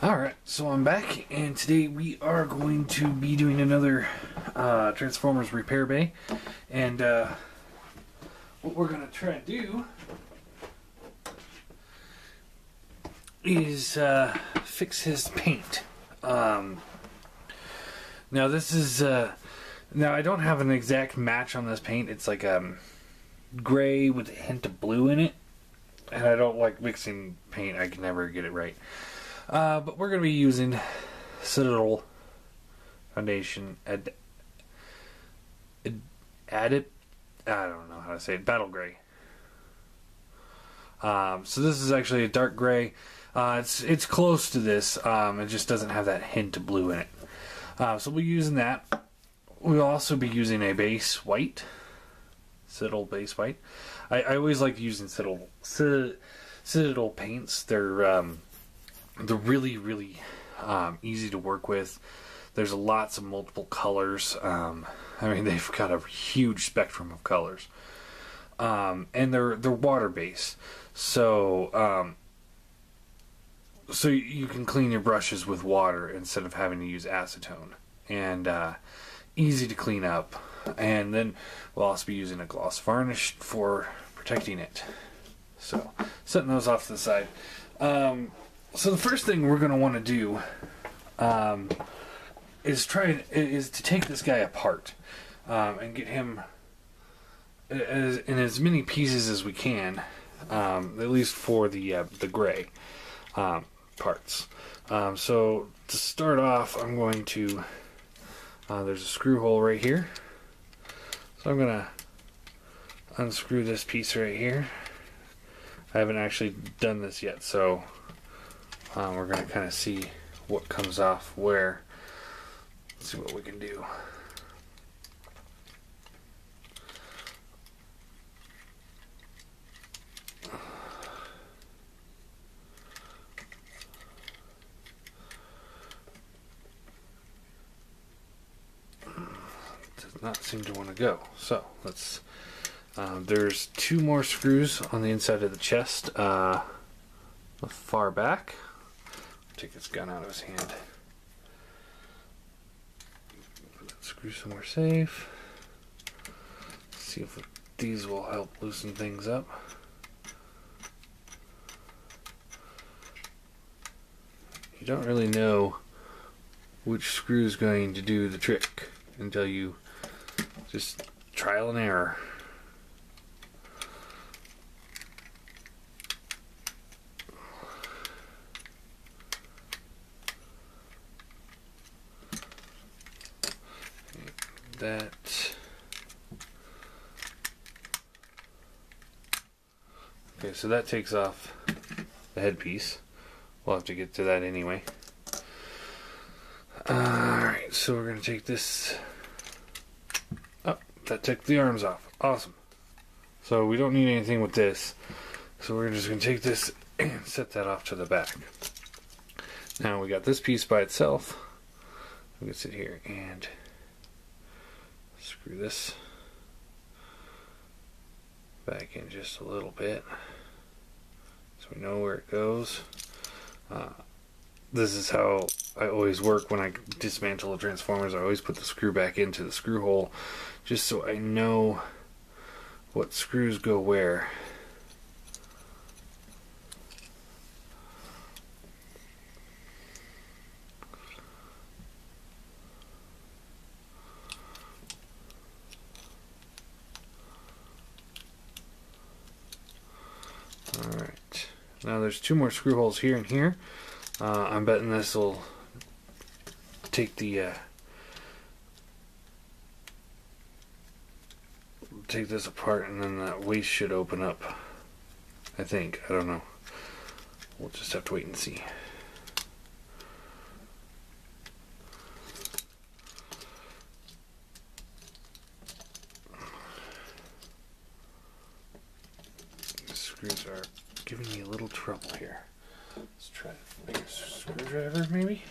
Alright, so I'm back, and today we are going to be doing another Transformers repair bay. And what we're going to try to do is fix his paint. Now this is, now I don't have an exact match on this paint. It's like gray with a hint of blue in it. And I don't like mixing paint. I can never get it right. But we're going to be using Citadel Foundation I don't know how to say it, Battle Gray. So this is actually a dark gray. It's close to this. It just doesn't have that hint of blue in it. So we'll be using that. We'll also be using a base white. Citadel base white. I always like using Citadel paints. They're really easy to work with. There's lots of multiple colors. I mean, they've got a huge spectrum of colors. And they're water based. So so you can clean your brushes with water instead of having to use acetone. And easy to clean up. And then we'll also be using a gloss varnish for protecting it. So setting those off to the side. So the first thing we're going to want to do is to take this guy apart and get him in as many pieces as we can, at least for the gray parts. So to start off, I'm going to there's a screw hole right here, so I'm going to unscrew this piece right here. I haven't actually done this yet, so we're going to kind of see what comes off where. Let's see what we can do. Does not seem to want to go. So let's. There's two more screws on the inside of the chest. Far back. Take his gun out of his hand. Put that screw somewhere safe. See if these will help loosen things up. You don't really know which screw is going to do the trick until you just trial and error. That. Okay, so that takes off the headpiece. We'll have to get to that anyway. Alright, so we're going to take this. Oh, that took the arms off. Awesome. So we don't need anything with this. So we're just going to take this and set that off to the back. Now we got this piece by itself. We can sit here and screw this back in just a little bit so we know where it goes. This is how I always work when I dismantle the Transformers. I always put the screw back into the screw hole just so I know what screws go where. Alright, now there's two more screw holes here and here. I'm betting this will take the take this apart, and then that waist should open up. I think. I don't know. We'll just have to wait and see. Screws are giving me a little trouble here. Let's try a bigger screwdriver, maybe?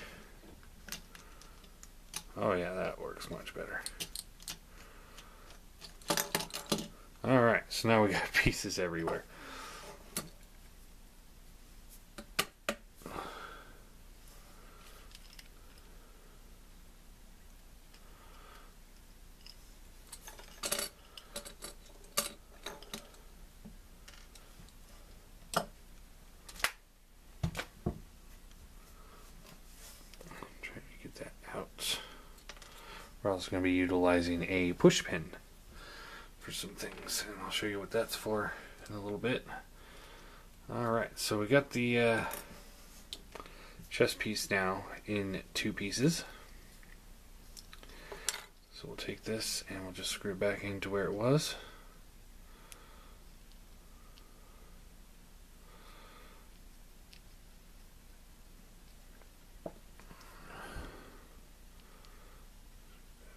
Oh yeah, that works much better. Alright, so now we got pieces everywhere. we're also going to be utilizing a push pin for some things, and I'll show you what that's for in a little bit. Alright, so we got the chest piece now in 2 pieces. So we'll take this and we'll just screw it back into where it was.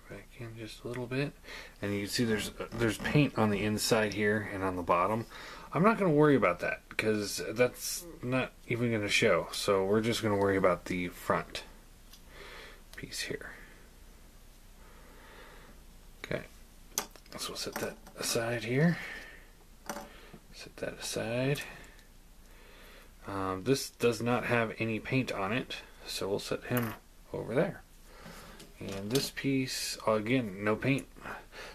Back in just a little bit, and you can see there's paint on the inside here and on the bottom. I'm not going to worry about that because that's not even going to show. So we're just going to worry about the front piece here. Okay, so we'll set that aside here. Set that aside. This does not have any paint on it, so we'll set him over there. And this piece, again, no paint.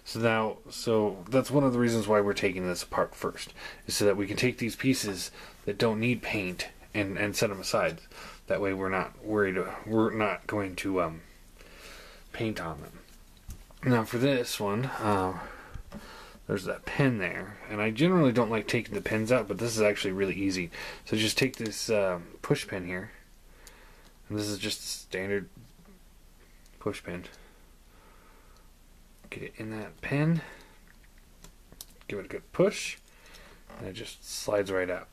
So that's one of the reasons why we're taking this apart first, is so that we can take these pieces that don't need paint and set them aside. That way we're not worried, we're not going to paint on them. Now for this one, there's that pen there, and I generally don't like taking the pins out, but this is actually really easy. So just take this push pin here, and this is just a standard push pin. Get it in that pen, give it a good push, and it just slides right out.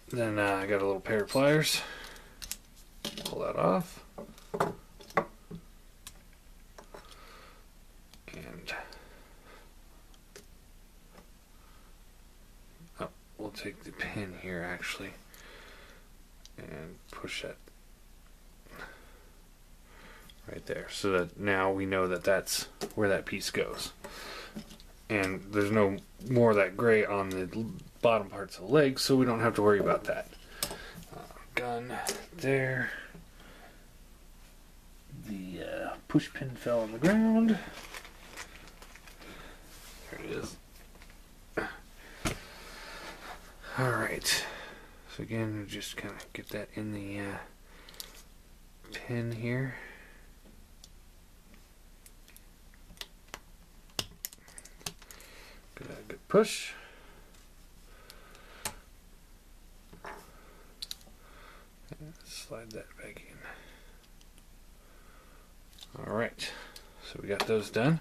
Then I got a little pair of pliers, pull that off, and we'll take the pin here actually and push that right there, so that now we know that that's where that piece goes, and there's no more of that gray on the bottom parts of the legs, so we don't have to worry about that. Gun there. The push pin fell on the ground. There it is. Alright, so again, just kind of get that in the pin here. Good push. And slide that back in. Alright, so we got those done.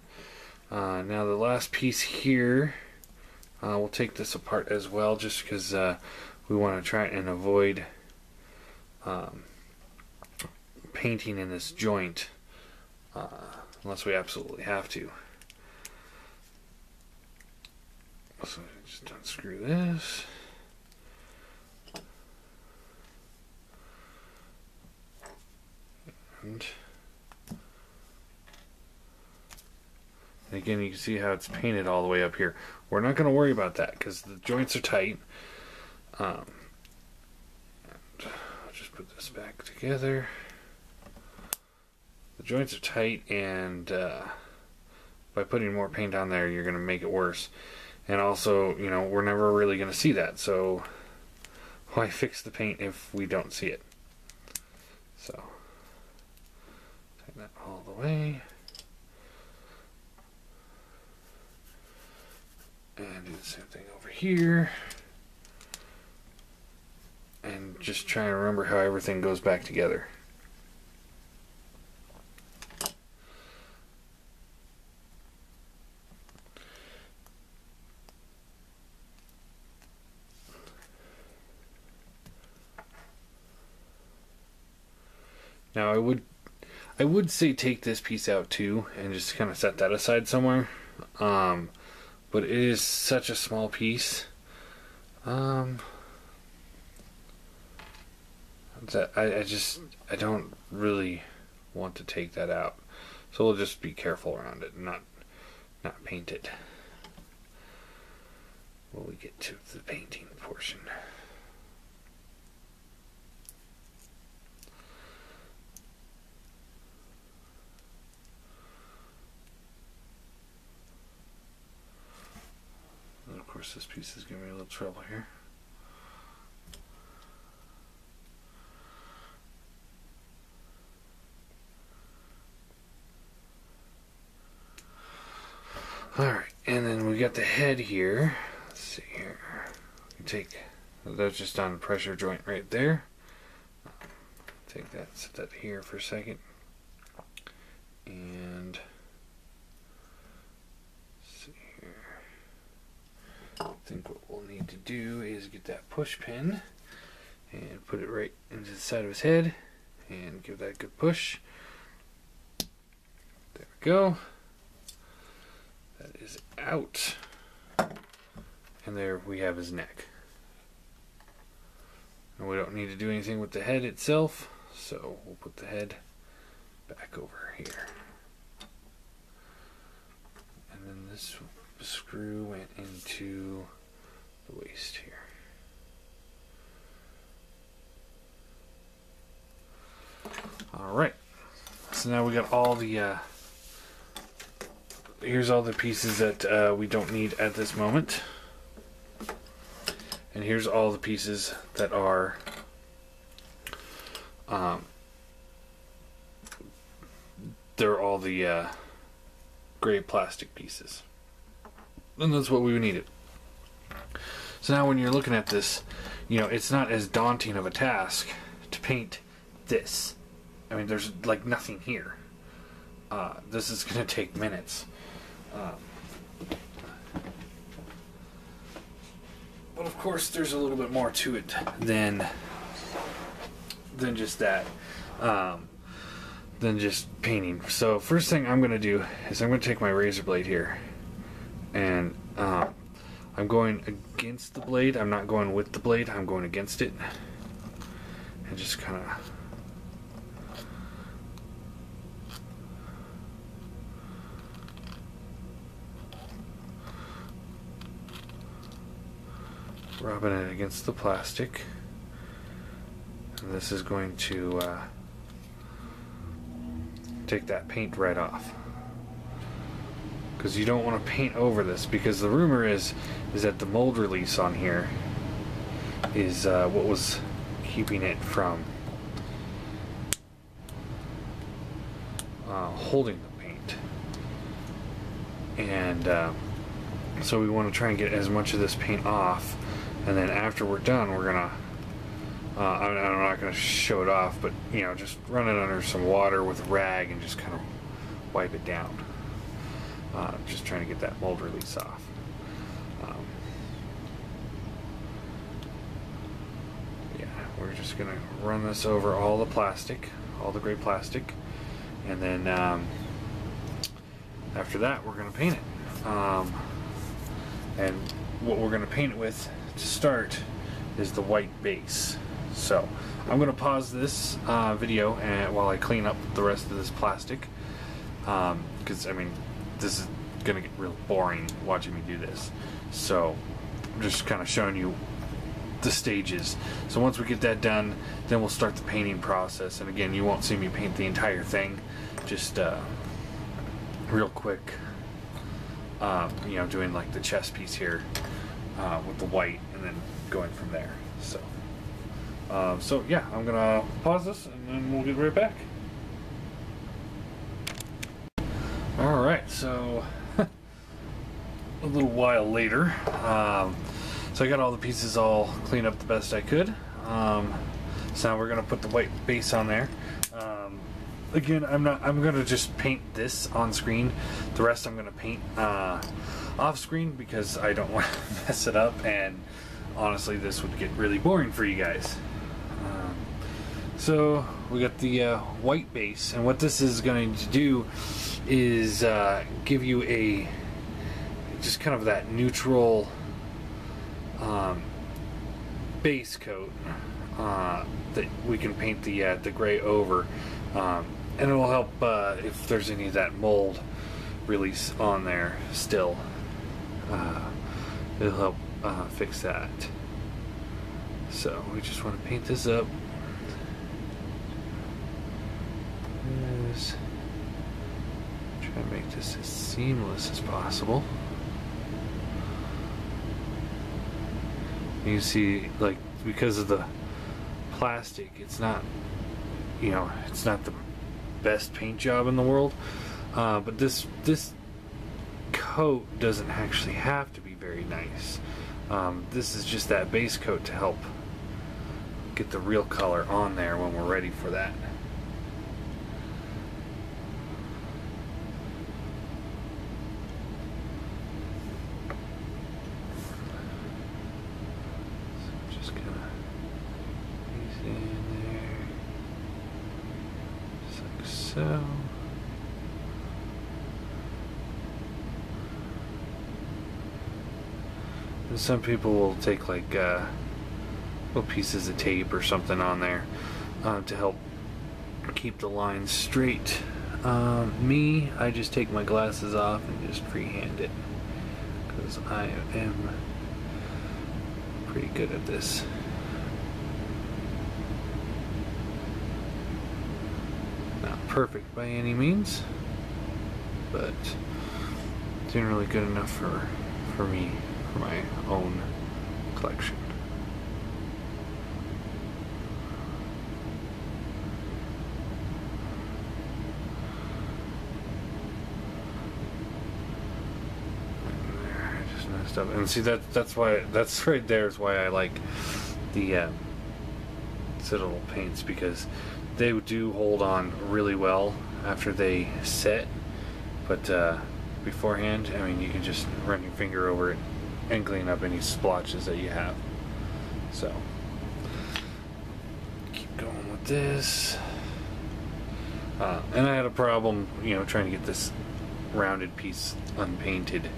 Now the last piece here, we'll take this apart as well, just because we want to try and avoid painting in this joint unless we absolutely have to. So just unscrew this. And again, you can see how it's painted all the way up here. We're not going to worry about that because the joints are tight. And I'll just put this back together. The joints are tight, and by putting more paint on there, you're going to make it worse. And also, you know, we're never really going to see that, so why fix the paint if we don't see it? So, take that all the way. And do the same thing over here. And just try and remember how everything goes back together. Now I would say take this piece out too and just kind of set that aside somewhere. But it is such a small piece that I don't really want to take that out. So we'll just be careful around it and not paint it when we get to the painting portion. And of course this piece is giving me a little trouble here. Alright, and then we got the head here. Let's see here. That's just on the pressure joint right there. Take that, set that here for a second. And let's see here. I think what we'll need to do is get that push pin and put it right into the side of his head and give that a good push. There we go. That is out. And there we have his neck. And we don't need to do anything with the head itself, so we'll put the head back over here. And then this screw went into the waist here. Alright, so now we got all the here's all the pieces that we don't need at this moment. And here's all the pieces that are they're all the gray plastic pieces. And that's what we needed. So now when you're looking at this, you know, it's not as daunting of a task to paint this. I mean, there's like nothing here. This is going to take minutes. But of course, there's a little bit more to it than just that, than just painting. So first thing I'm going to do is I'm going to take my razor blade here, and I'm going against the blade. I'm not going with the blade. I'm going against it, and just kind of rubbing it against the plastic. And this is going to take that paint right off, because you don't want to paint over this, because the rumor is that the mold release on here is what was keeping it from holding the paint. And so we want to try and get as much of this paint off. And then after we're done, we're gonna, I'm not gonna show it off, but you know, just run it under some water with a rag and just kind of wipe it down. Just trying to get that mold release off. Yeah, we're just gonna run this over all the plastic, all the gray plastic, and then after that, we're gonna paint it. And what we're gonna paint it with to start is the white base. So I'm going to pause this video and while I clean up the rest of this plastic, because I mean this is going to get real boring watching me do this. So I'm just kind of showing you the stages. So once we get that done, then we'll start the painting process. And again, you won't see me paint the entire thing, just real quick, you know, doing like the chest piece here with the white, and then going from there. So so yeah, I'm gonna pause this and then we'll get right back. Alright, so a little while later, so I got all the pieces all cleaned up the best I could. So now we're gonna put the white base on there. Again, I'm gonna just paint this on screen. The rest I'm gonna paint off screen, because I don't want to mess it up, and honestly this would get really boring for you guys. So we got the white base, and what this is going to do is give you a just kind of that neutral base coat that we can paint the gray over, and it will help if there's any of that mold release on there still. It'll help fix that. So we just want to paint this up. Try to make this as seamless as possible. You see, like, because of the plastic, it's not, you know, it's not the best paint job in the world, but this coat doesn't actually have to be very nice. This is just that base coat to help get the real color on there when we're ready for that. So just kind of ease it in there, just like so. And some people will take like little pieces of tape or something on there to help keep the lines straight. Me, I just take my glasses off and just freehand it because I am pretty good at this. Not perfect by any means, but generally good enough for me, for my own collection. Stuff. And see, that's right there is why I like the Citadel paints, because they do hold on really well after they set, but beforehand, I mean, you can just run your finger over it and clean up any splotches that you have. So keep going with this, and I had a problem, trying to get this rounded piece unpainted,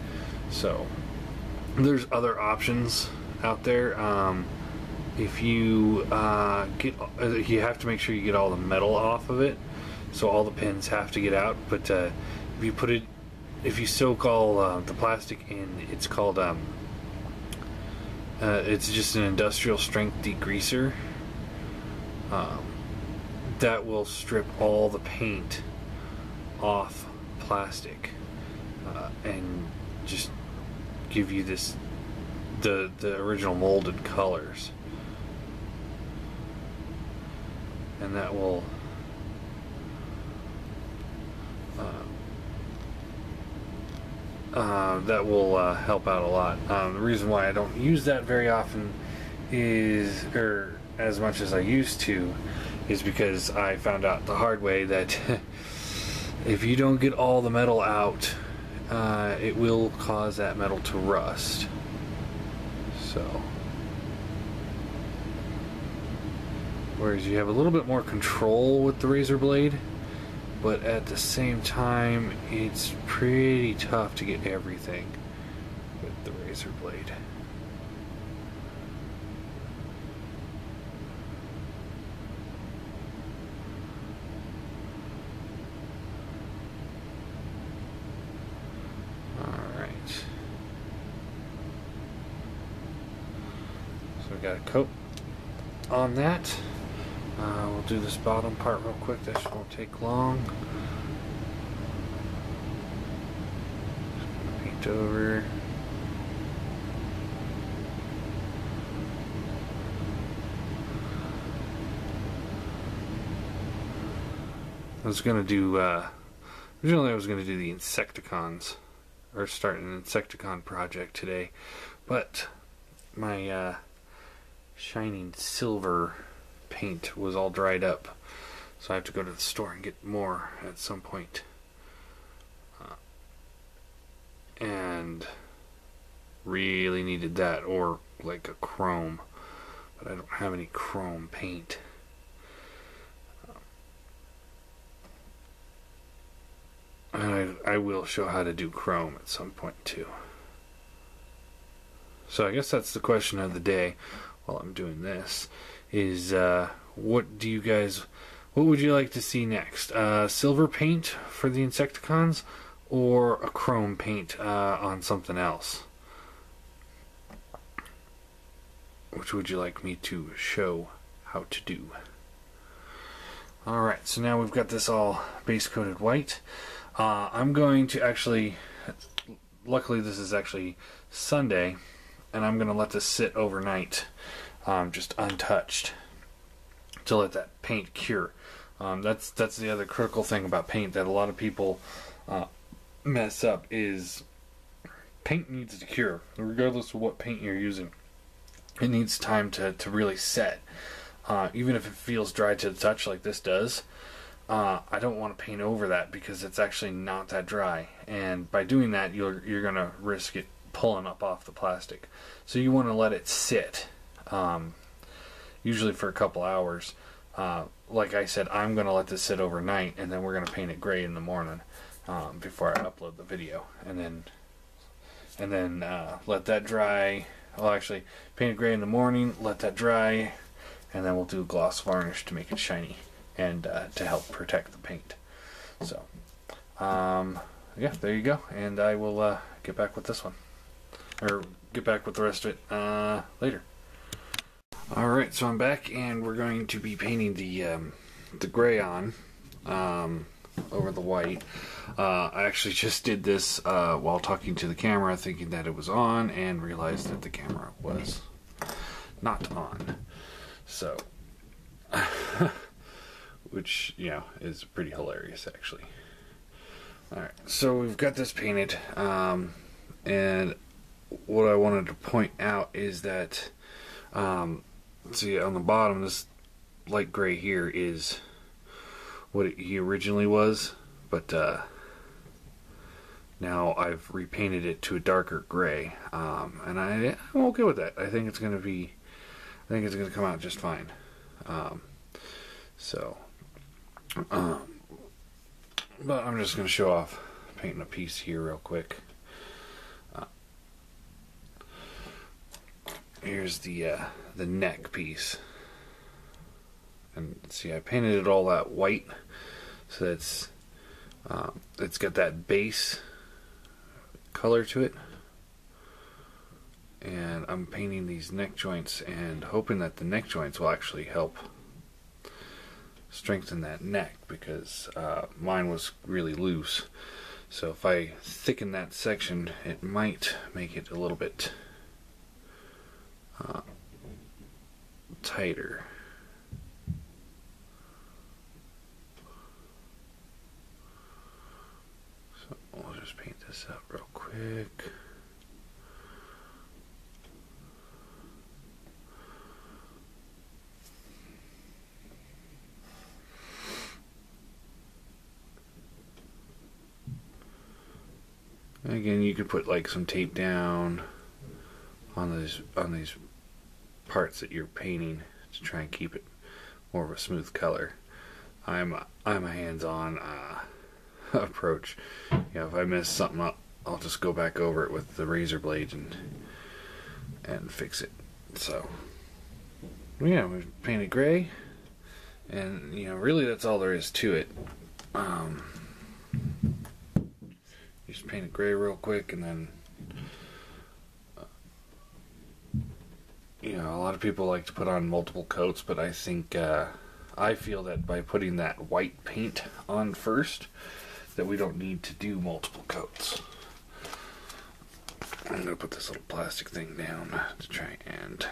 so there's other options out there. If you you have to make sure you get all the metal off of it, so all the pins have to get out. But if you soak all the plastic in, it's called it's just an industrial strength degreaser. That will strip all the paint off plastic and just give you the original molded colors, and that will help out a lot. The reason why I don't use that very often or as much as I used to, is because I found out the hard way that if you don't get all the metal out, it will cause that metal to rust. So, whereas you have a little bit more control with the razor blade, but at the same time, it's pretty tough to get everything with the razor blade. Got a coat on that. We'll do this bottom part real quick. That won't take long. Just gonna paint over. I was gonna do. Originally, I was gonna do the Insecticons, or start an Insecticon project today, but my shining silver paint was all dried up, so I have to go to the store and get more at some point. And really needed that, or like a chrome, but I don't have any chrome paint. And I will show how to do chrome at some point too. So I guess that's the question of the day while I'm doing this, is what would you like to see next? Silver paint for the Insecticons, or a chrome paint on something else? Which would you like me to show how to do? Alright, so now we've got this all base coated white. I'm going to actually, luckily this is actually Sunday, and I'm going to let this sit overnight, just untouched, to let that paint cure. That's the other critical thing about paint that a lot of people mess up, is paint needs to cure, regardless of what paint you're using. It needs time to really set. Even if it feels dry to the touch like this does, I don't want to paint over that because it's actually not that dry. And by doing that, you're going to risk it pulling up off the plastic. So you want to let it sit, usually for a couple hours. Like I said, I'm going to let this sit overnight, and then we're going to paint it gray in the morning before I upload the video. And then let that dry. Well, actually, paint it gray in the morning, let that dry, and then we'll do a gloss varnish to make it shiny and to help protect the paint. So, yeah, there you go. And I will get back with this one. Or get back with the rest of it later. Alright, so I'm back, and we're going to be painting the gray on over the white. I actually just did this while talking to the camera, thinking that it was on, and realized that the camera was not on. So, which, you know, is pretty hilarious, actually. Alright, so we've got this painted, and what I wanted to point out is that, see, on the bottom, this light gray here is what he originally was, but now I've repainted it to a darker gray, and I'm okay with that. I think it's gonna come out just fine. But I'm just gonna show off painting a piece here real quick. Here's the neck piece, and see, I painted it all that white, so it's got that base color to it, and I'm painting these neck joints and hoping that the neck joints will actually help strengthen that neck, because mine was really loose. So if I thicken that section, it might make it a little bit tighter. So we'll just paint this up real quick. Again, you could put like some tape down on these parts that you're painting to try and keep it more of a smooth color. I'm a hands-on approach. You know, if I mess something up, I'll just go back over it with the razor blade and fix it. So yeah, we painted gray, and you know, really that's all there is to it. You just paint it gray real quick, and then you know, a lot of people like to put on multiple coats, but I think I feel that by putting that white paint on first, that we don't need to do multiple coats. I'm gonna put this little plastic thing down to try and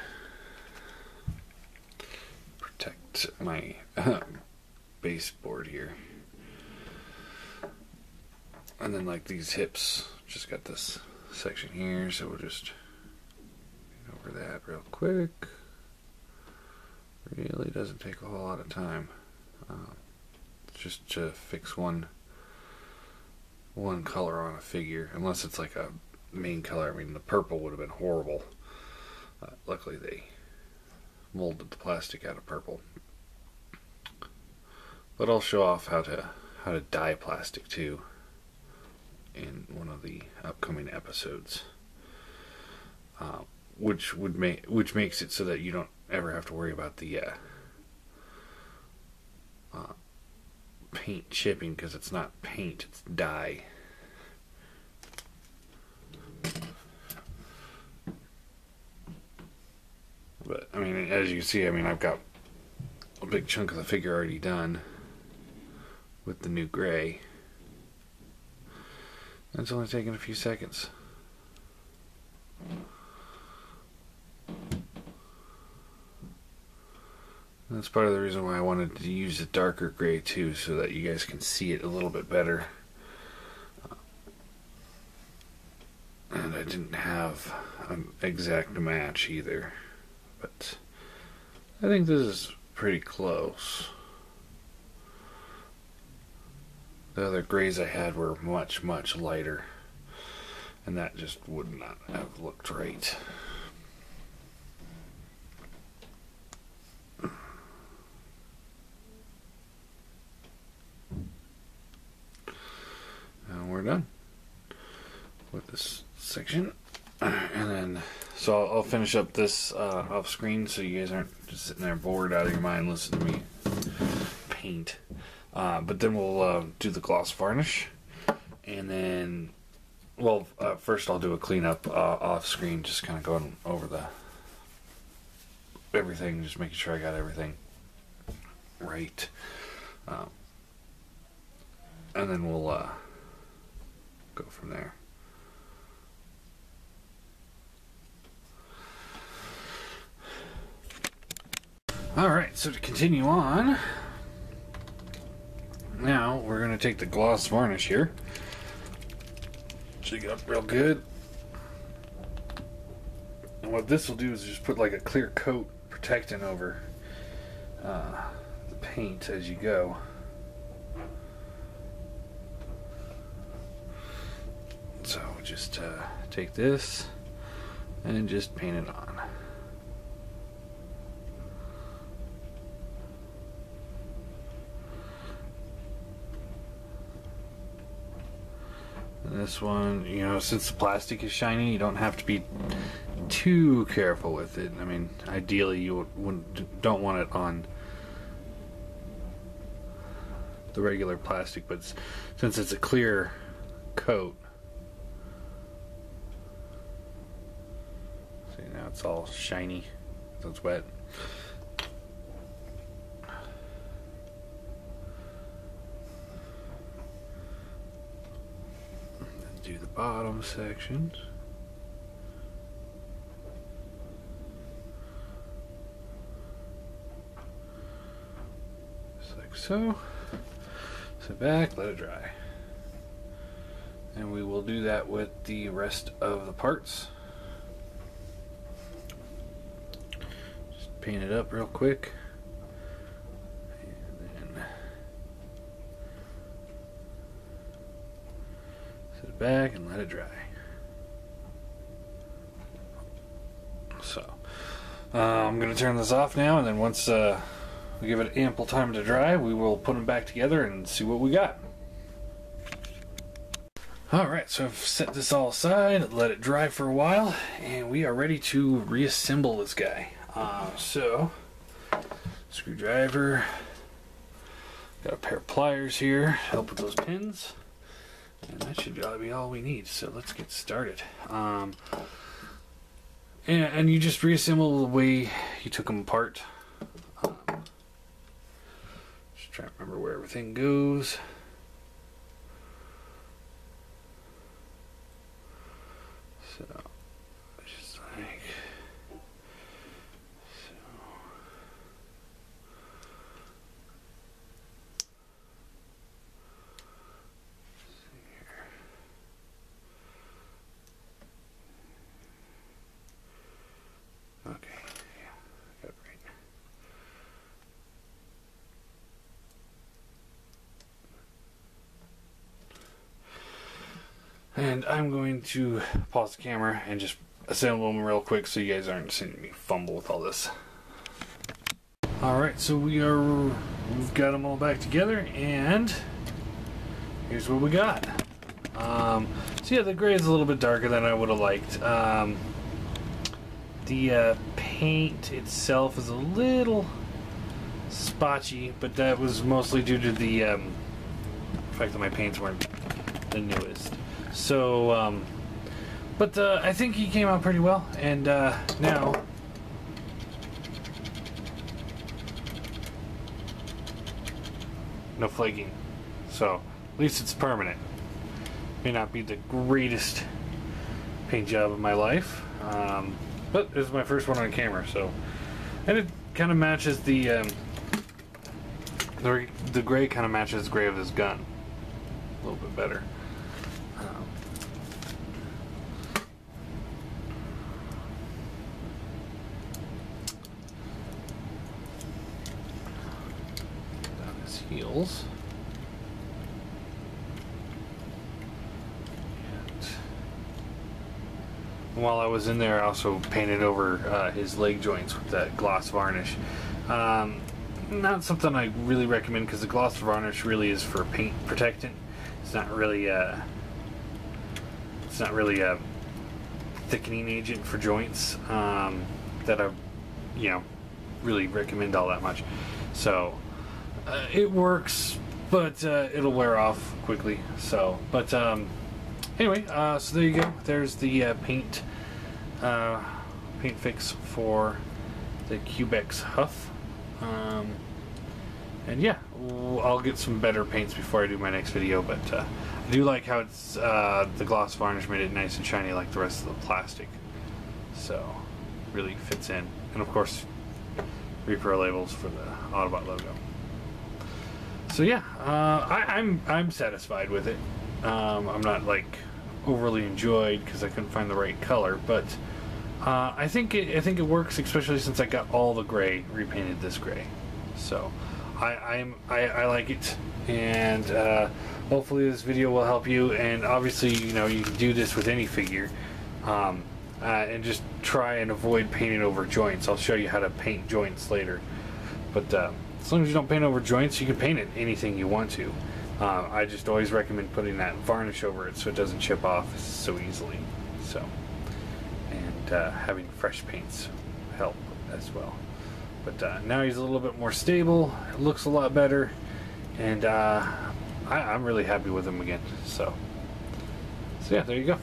protect my baseboard here. And then like these hips, just got this section here, so we'll just get over that real quick. Really doesn't take a whole lot of time. Just to fix one color on a figure, unless it's like a main color. I mean, the purple would have been horrible. Luckily they molded the plastic out of purple. But I'll show off how to dye plastic too in one of the upcoming episodes, which makes it so that you don't ever have to worry about the paint chipping, because it's not paint, it's dye. But I mean, as you can see, I mean, I've got a big chunk of the figure already done with the new gray. It's only taking a few seconds. That's part of the reason why I wanted to use a darker gray too, so that you guys can see it a little bit better. And I didn't have an exact match either, but I think this is pretty close. The other grays I had were much, much lighter, and that just would not have looked right. And we're done with this section. And then, so I'll finish up this off screen so you guys aren't just sitting there bored out of your mind listening to me paint. But then we'll do the gloss varnish, and then, well, first I'll do a cleanup off screen, just kind of going over everything, just making sure I got everything right, and then we'll go from there. Alright, so to continue on, now we're going to take the gloss varnish here, shake it up real good, and what this will do is just put like a clear coat protecting over the paint as you go. So just take this and just paint it on. And this one, you know, since the plastic is shiny, you don't have to be too careful with it. I mean, ideally you don't want it on the regular plastic, but since it's a clear coat, see, now it's all shiny, so it's wet. Do the bottom sections. Just like so. Sit back, let it dry. And we will do that with the rest of the parts. Just paint it up real quick. Back and let it dry. So I'm going to turn this off now, and then once we give it ample time to dry, we will put them back together and see what we got. Alright, so I've set this all aside, let it dry for a while, and we are ready to reassemble this guy. So screwdriver, got a pair of pliers here, help with those pins. And that should be all we need, so let's get started. And you just reassemble the way you took them apart. Just trying to remember where everything goes. So, just like so. Okay, yeah, got it right. And I'm going to pause the camera and just assemble them real quick so you guys aren't seeing me fumble with all this. Alright, so we've got them all back together, and here's what we got. So yeah, the gray is a little bit darker than I would have liked. The paint itself is a little spotchy, but that was mostly due to the fact that my paints weren't the newest. So, but I think he came out pretty well, and now no flaking, so at least it's permanent. May not be the greatest paint job of my life, but this is my first one on camera, so, and it kind of matches the gray kind of matches the gray of this gun a little bit better. while I was in there, I also painted over his leg joints with that gloss varnish. Not something I really recommend because the gloss varnish really is for paint protectant. It's not really a thickening agent for joints that I, really recommend all that much. So it works, but it'll wear off quickly. So, but anyway, so there you go. There's the paint fix for the Cubex Huff. And yeah, I'll get some better paints before I do my next video, but I do like how it's the gloss varnish made it nice and shiny like the rest of the plastic, so really fits in. And of course, repro labels for the Autobot logo. So yeah, I'm satisfied with it. I'm not like overly enjoyed because I couldn't find the right color, but I think it works, especially since I got all the gray repainted this gray. So I like it, and hopefully this video will help you. And obviously, you can do this with any figure, and just try and avoid painting over joints. I'll show you how to paint joints later, but as long as you don't paint over joints, you can paint it anything you want to. I just always recommend putting that varnish over it so it doesn't chip off so easily. So, and having fresh paints help as well. But now he's a little bit more stable. It looks a lot better, and I'm really happy with him again. So yeah, there you go.